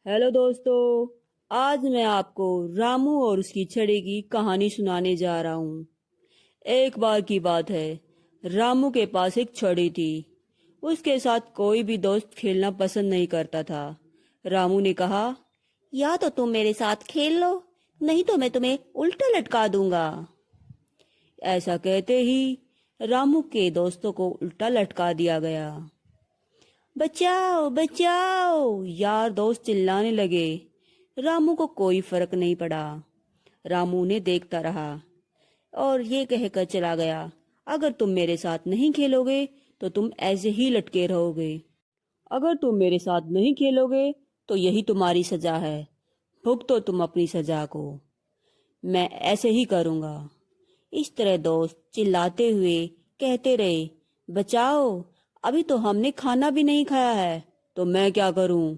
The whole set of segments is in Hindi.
हेलो दोस्तों। आज मैं आपको रामू और उसकी छड़ी की कहानी सुनाने जा रहा हूँ। एक बार की बात है, रामू के पास एक छड़ी थी। उसके साथ कोई भी दोस्त खेलना पसंद नहीं करता था। रामू ने कहा, या तो तुम मेरे साथ खेल लो, नहीं तो मैं तुम्हें उल्टा लटका दूंगा। ऐसा कहते ही रामू के दोस्तों को उल्टा लटका दिया गया। बचाओ बचाओ, यार दोस्त चिल्लाने लगे। रामू को कोई फर्क नहीं पड़ा। रामू ने देखता रहा और ये कहकर चला गया, अगर तुम मेरे साथ नहीं खेलोगे तो तुम ऐसे ही लटके रहोगे। अगर तुम मेरे साथ नहीं खेलोगे तो यही तुम्हारी सजा है। भुगतो तुम अपनी सजा को। मैं ऐसे ही करूंगा। इस तरह दोस्त चिल्लाते हुए कहते रहे, बचाओ, अभी तो हमने खाना भी नहीं खाया है, तो मैं क्या करूं।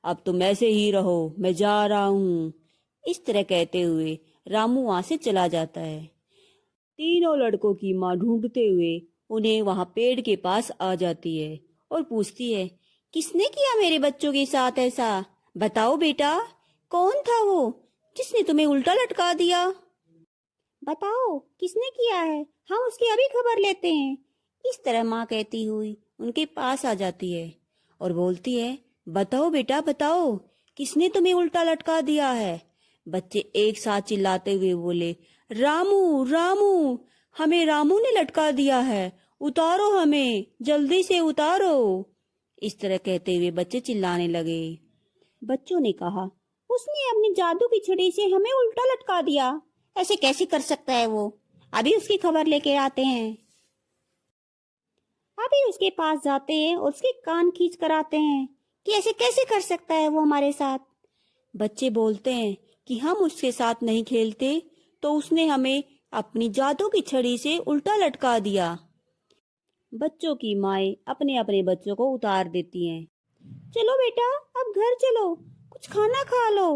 अब तुम ऐसे ही रहो, मैं जा रहा हूं। इस तरह कहते हुए रामू वहां से चला जाता है। तीनों लड़कों की माँ ढूंढते हुए उन्हें वहां पेड़ के पास आ जाती है और पूछती है, किसने किया मेरे बच्चों के साथ ऐसा? बताओ बेटा, कौन था वो जिसने तुम्हें उल्टा लटका दिया? बताओ किसने किया है, हम उसकी अभी खबर लेते हैं। इस तरह माँ कहती हुई उनके पास आ जाती है और बोलती है, बताओ बेटा बताओ, किसने तुम्हें उल्टा लटका दिया है? बच्चे एक साथ चिल्लाते हुए बोले, रामू रामू, हमें रामू ने लटका दिया है, उतारो हमें, जल्दी से उतारो। इस तरह कहते हुए बच्चे चिल्लाने लगे। बच्चों ने कहा, उसने अपनी जादू की छड़ी से हमें उल्टा लटका दिया। ऐसे कैसे कर सकता है वो? अभी उसकी खबर लेके आते हैं। अभी उसके पास जाते हैं और उसके कान खींच कर आते हैं कि ऐसे कैसे कर सकता है वो हमारे साथ। बच्चे बोलते हैं कि हम उसके साथ नहीं खेलते तो उसने हमें अपनी जादू की छड़ी से उल्टा लटका दिया। बच्चों की माएं अपने अपने बच्चों को उतार देती हैं। चलो बेटा, अब घर चलो, कुछ खाना खा लो।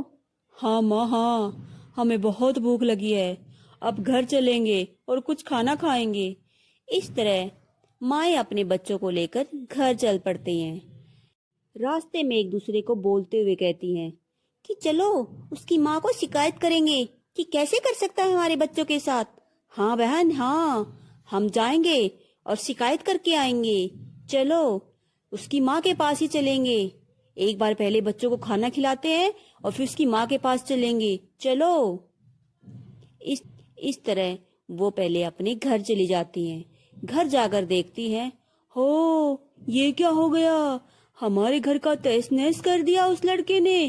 हाँ माँ हाँ, हमें बहुत भूख लगी है, अब घर चलेंगे और कुछ खाना खाएंगे। इस तरह माएं अपने बच्चों को लेकर घर चल पड़ती हैं। रास्ते में एक दूसरे को बोलते हुए कहती हैं कि चलो उसकी माँ को शिकायत करेंगे कि कैसे कर सकता है हमारे बच्चों के साथ। हाँ बहन हाँ, हम जाएंगे और शिकायत करके आएंगे। चलो उसकी माँ के पास ही चलेंगे। एक बार पहले बच्चों को खाना खिलाते हैं और फिर उसकी माँ के पास चलेंगे। चलो। इस इस तरह वो पहले अपने घर चली जाती हैं। घर जाकर देखती हैं, हो ये क्या हो गया, हमारे घर का तहस नहस कर दिया उस लड़के ने।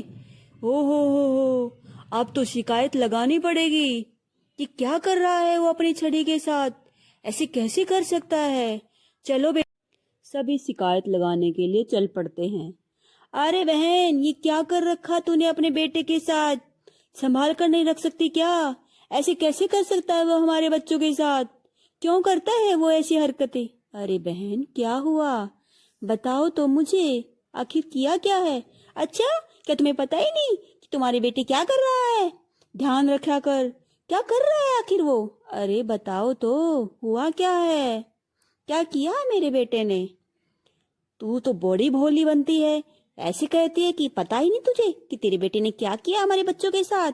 हो, अब तो शिकायत लगानी पड़ेगी कि क्या कर रहा है वो अपनी छड़ी के साथ, ऐसे कैसे कर सकता है। चलो बे। सभी शिकायत लगाने के लिए चल पड़ते हैं। अरे बहन, ये क्या कर रखा तूने अपने बेटे के साथ, संभाल कर नहीं रख सकती क्या? ऐसे कैसे कर सकता है वो हमारे बच्चों के साथ? क्यों करता है वो ऐसी हरकतें? अरे बहन, क्या हुआ, बताओ तो मुझे, आखिर किया क्या है? अच्छा, क्या तुम्हें पता ही नहीं कि तुम्हारे बेटे क्या कर रहा है? ध्यान रखा कर, क्या कर रहा है आखिर वो? अरे बताओ तो, हुआ क्या है, क्या किया है मेरे बेटे ने? तू तो बड़ी भोली बनती है, ऐसे कहती है कि पता ही नहीं तुझे कि तेरे बेटे ने क्या किया हमारे बच्चों के साथ।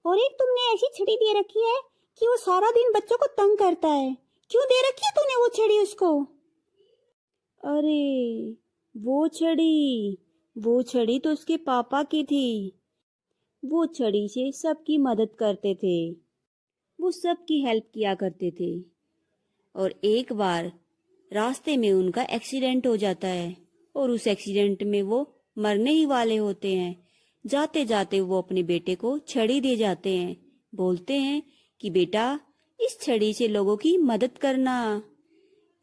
और एक तुमने ऐसी छड़ी दे रखी है कि वो सारा दिन बच्चों को तंग करता है। क्यों दे रखी है तूने वो छड़ी उसको? अरे वो छड़ी तो उसके पापा की थी। वो छड़ी से सबकी मदद करते थे, वो सबकी हेल्प किया करते थे। और एक बार रास्ते में उनका एक्सीडेंट हो जाता है और उस एक्सीडेंट में वो मरने ही वाले होते हैं। जाते जाते वो अपने बेटे को छड़ी दे जाते हैं, बोलते हैं कि बेटा, इस छड़ी से लोगों की मदद करना।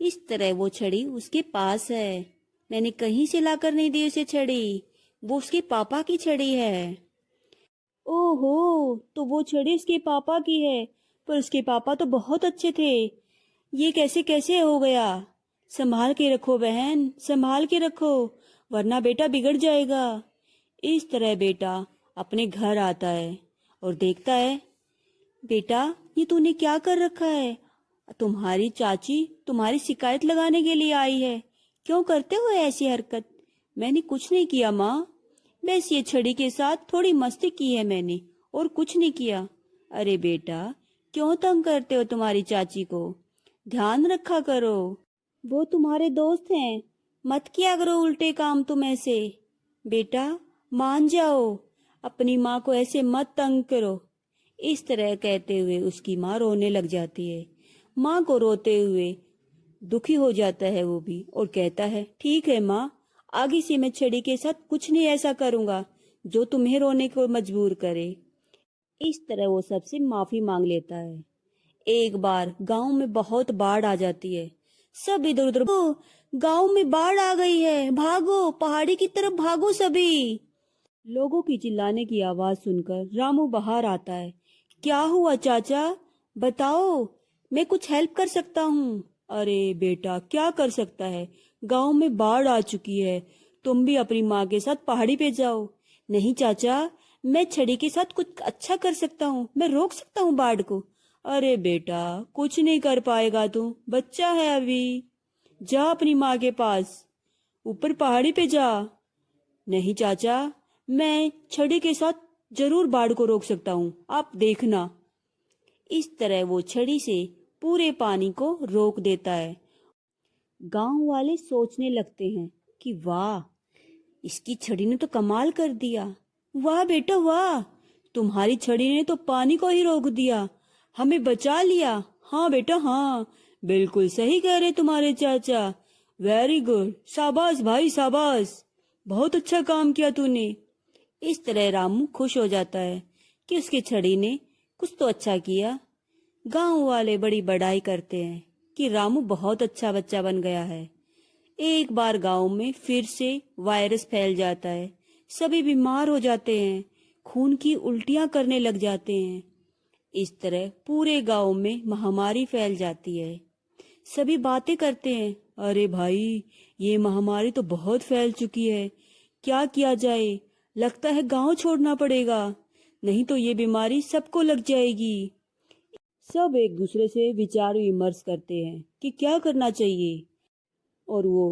इस तरह वो छड़ी उसके पास है, मैंने कहीं से लाकर नहीं दी उसे छड़ी, वो उसके पापा की छड़ी है। ओहो, तो वो छड़ी उसके पापा की है, पर उसके पापा तो बहुत अच्छे थे, ये कैसे कैसे हो गया? संभाल के रखो बहन, संभाल के रखो, वरना बेटा बिगड़ जाएगा। इस तरह बेटा अपने घर आता है और देखता है, बेटा ये तूने क्या कर रखा है? तुम्हारी चाची तुम्हारी शिकायत लगाने के लिए आई है, क्यों करते हो ऐसी हरकत? मैंने कुछ नहीं किया माँ, बस ये छड़ी के साथ थोड़ी मस्ती की है मैंने, और कुछ नहीं किया। अरे बेटा, क्यों तंग करते हो तुम्हारी चाची को? ध्यान रखा करो, वो तुम्हारे दोस्त हैं। मत किया करो उल्टे काम तुम ऐसे। बेटा मान जाओ, अपनी माँ को ऐसे मत तंग करो। इस तरह कहते हुए उसकी माँ रोने लग जाती है। माँ को रोते हुए दुखी हो जाता है वो भी, और कहता है ठीक है माँ, आगे से मैं छड़ी के साथ कुछ नहीं ऐसा करूंगा जो तुम्हें रोने को मजबूर करे। इस तरह वो सबसे माफी मांग लेता है। एक बार गांव में बहुत बाढ़ आ जाती है। सब इधर उधर, गांव में बाढ़ आ गई है, भागो, पहाड़ी की तरफ भागो सभी। लोगों की चिल्लाने की आवाज सुनकर रामू बाहर आता है। क्या हुआ चाचा, बताओ, मैं कुछ हेल्प कर सकता हूँ। अरे बेटा, क्या कर सकता है, गांव में बाढ़ आ चुकी है, तुम भी अपनी माँ के साथ पहाड़ी पे जाओ। नहीं चाचा, मैं छड़ी के साथ कुछ अच्छा कर सकता हूँ, मैं रोक सकता हूँ बाढ़ को। अरे बेटा, कुछ नहीं कर पाएगा तू, बच्चा है अभी। जा अपनी माँ के पास, ऊपर पहाड़ी पे जा। नहीं चाचा, मैं छड़ी के साथ जरूर बाढ़ को रोक सकता हूँ, आप देखना। इस तरह वो छड़ी से पूरे पानी को रोक देता है। गांव वाले सोचने लगते हैं कि वाह, इसकी छड़ी ने तो कमाल कर दिया। वाह बेटा वाह, तुम्हारी छड़ी ने तो पानी को ही रोक दिया, हमें बचा लिया। हाँ बेटा हाँ, बिल्कुल सही कह रहे तुम्हारे चाचा। वेरी गुड, शाबाश भाई शाबाश, बहुत अच्छा काम किया तूने। इस तरह रामू खुश हो जाता है कि उसकी छड़ी ने कुछ तो अच्छा किया। गांव वाले बड़ी बड़ाई करते हैं कि रामू बहुत अच्छा बच्चा बन गया है। एक बार गांव में फिर से वायरस फैल जाता है। सभी बीमार हो जाते हैं, खून की उल्टियां करने लग जाते हैं। इस तरह पूरे गांव में महामारी फैल जाती है। सभी बातें करते हैं, अरे भाई, ये महामारी तो बहुत फैल चुकी है, क्या किया जाए? लगता है गांव छोड़ना पड़ेगा, नहीं तो ये बीमारी सबको लग जाएगी। सब एक दूसरे से विचार विमर्श करते हैं कि क्या करना चाहिए। और वो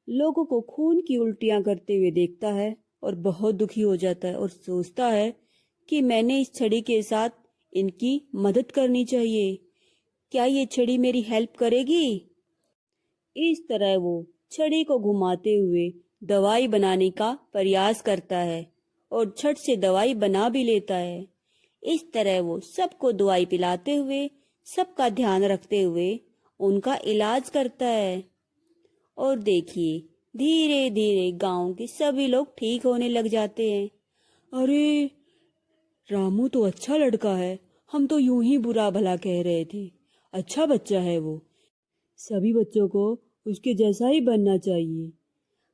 लोगों को खून की उल्टियां करते हुए देखता है और बहुत दुखी हो जाता है और सोचता है कि मैंने इस छड़ी के साथ इनकी मदद करनी चाहिए। क्या ये छड़ी मेरी हेल्प करेगी? इस तरह वो छड़ी को घुमाते हुए दवाई बनाने का प्रयास करता है और झट से दवाई बना भी लेता है। इस तरह वो सबको दवाई पिलाते हुए, सबका ध्यान रखते हुए उनका इलाज करता है। और देखिए, धीरे धीरे गांव के सभी लोग ठीक होने लग जाते हैं। अरे, रामू तो अच्छा लड़का है, हम तो यूं ही बुरा भला कह रहे थे। अच्छा बच्चा है वो, सभी बच्चों को उसके जैसा ही बनना चाहिए।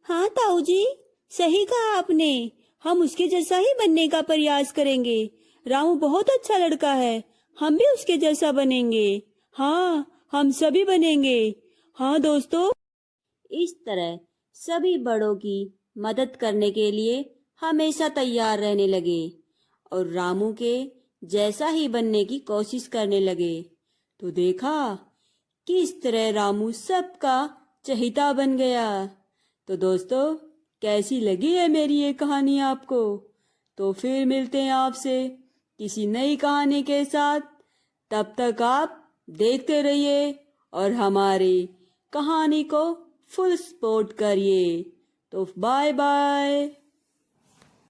हाँ ताऊ जी, सही कहा आपने, हम उसके जैसा ही बनने का प्रयास करेंगे। रामू बहुत अच्छा लड़का है, हम भी उसके जैसा बनेंगे। हाँ, हम सभी बनेंगे। हाँ दोस्तों, इस तरह सभी बड़ों की मदद करने के लिए हमेशा तैयार रहने लगे और रामू के जैसा ही बनने की कोशिश करने लगे। तो देखा किस तरह रामू सबका चहेता बन गया। तो दोस्तों, कैसी लगी है मेरी ये कहानी आपको? तो फिर मिलते हैं आपसे किसी नई कहानी के साथ। तब तक आप देखते रहिए और हमारी कहानी को फुल सपोर्ट करिए। तो बाय बाय।